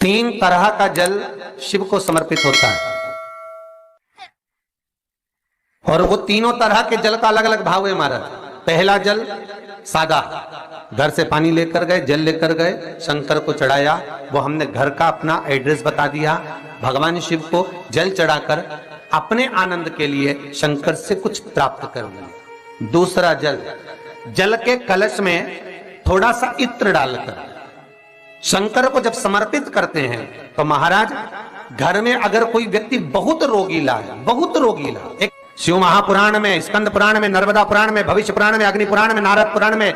तीन तरह का जल शिव को समर्पित होता है और वो तीनों तरह के जल का अलग अलग भाव है महाराज। पहला जल सादा, घर से पानी लेकर गए, जल लेकर गए, शंकर को चढ़ाया, वो हमने घर का अपना एड्रेस बता दिया, भगवान शिव को जल चढ़ाकर अपने आनंद के लिए शंकर से कुछ प्राप्त कर लिया। दूसरा जल, जल के कलश में थोड़ा सा इत्र डालकर शंकर को जब समर्पित करते हैं तो महाराज घर में अगर कोई व्यक्ति बहुत रोगीला है, बहुत रोगीला, एक शिव महापुराण में, स्कंद पुराण में, नर्मदा पुराण में, भविष्य पुराण में, अग्नि पुराण में, नारद पुराण में,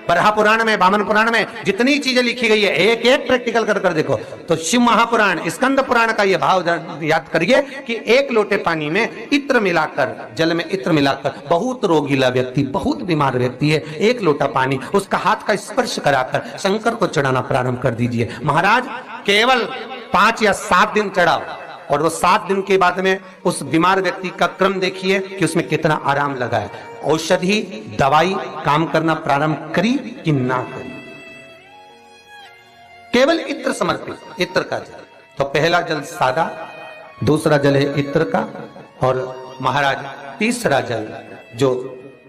बरहा पुराण में, वामन पुराण में जितनी चीजें लिखी गई है एक एक प्रैक्टिकल कर देखो तो शिव महापुराण, स्कंद पुराण का ये भाव याद करिए कि एक लोटे पानी में इत्र मिलाकर, जल में इत्र मिलाकर, बहुत रोगीला व्यक्ति, बहुत बीमार व्यक्ति है, एक लोटा पानी उसका हाथ का स्पर्श कराकर शंकर को चढ़ाना प्रारंभ कर दीजिए। महाराज केवल 5 या 7 दिन चढ़ाओ और वो 7 दिन के बाद में उस बीमार व्यक्ति का क्रम देखिए कि उसमें कितना आराम लगा है। औषधि दवाई काम करना प्रारंभ करी कि ना करी। केवल इत्र समर्पित, इत्र का जल। तो पहला जल सादा, दूसरा जल है इत्र का, और महाराज तीसरा जल जो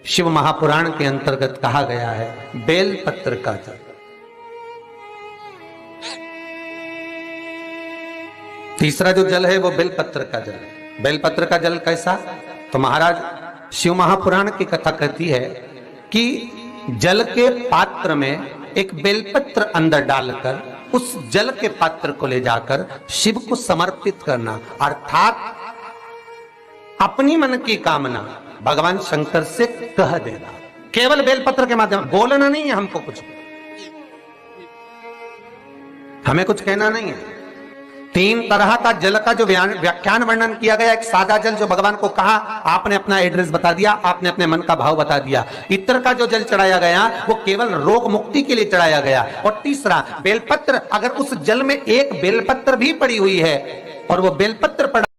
शिव महापुराण के अंतर्गत कहा गया है बेलपत्र का जल। तीसरा जो जल है वो बेलपत्र का जल है। बेलपत्र का जल कैसा? तो महाराज शिव महापुराण की कथा कहती है कि जल के पात्र में एक बेलपत्र अंदर डालकर उस जल के पात्र को ले जाकर शिव को समर्पित करना, अर्थात अपनी मन की कामना भगवान शंकर से कह देना, केवल बेलपत्र के माध्यम, बोलना नहीं है हमको, कुछ हमें कुछ कहना नहीं है। 3 तरह का जल का जो व्याख्यान वर्णन किया गया, एक सादा जल जो भगवान को कहा, आपने अपना एड्रेस बता दिया, आपने अपने मन का भाव बता दिया। इत्र का जो जल चढ़ाया गया वो केवल रोग मुक्ति के लिए चढ़ाया गया। और तीसरा बेलपत्र, अगर उस जल में एक बेलपत्र भी पड़ी हुई है और वो बेलपत्र पड़ा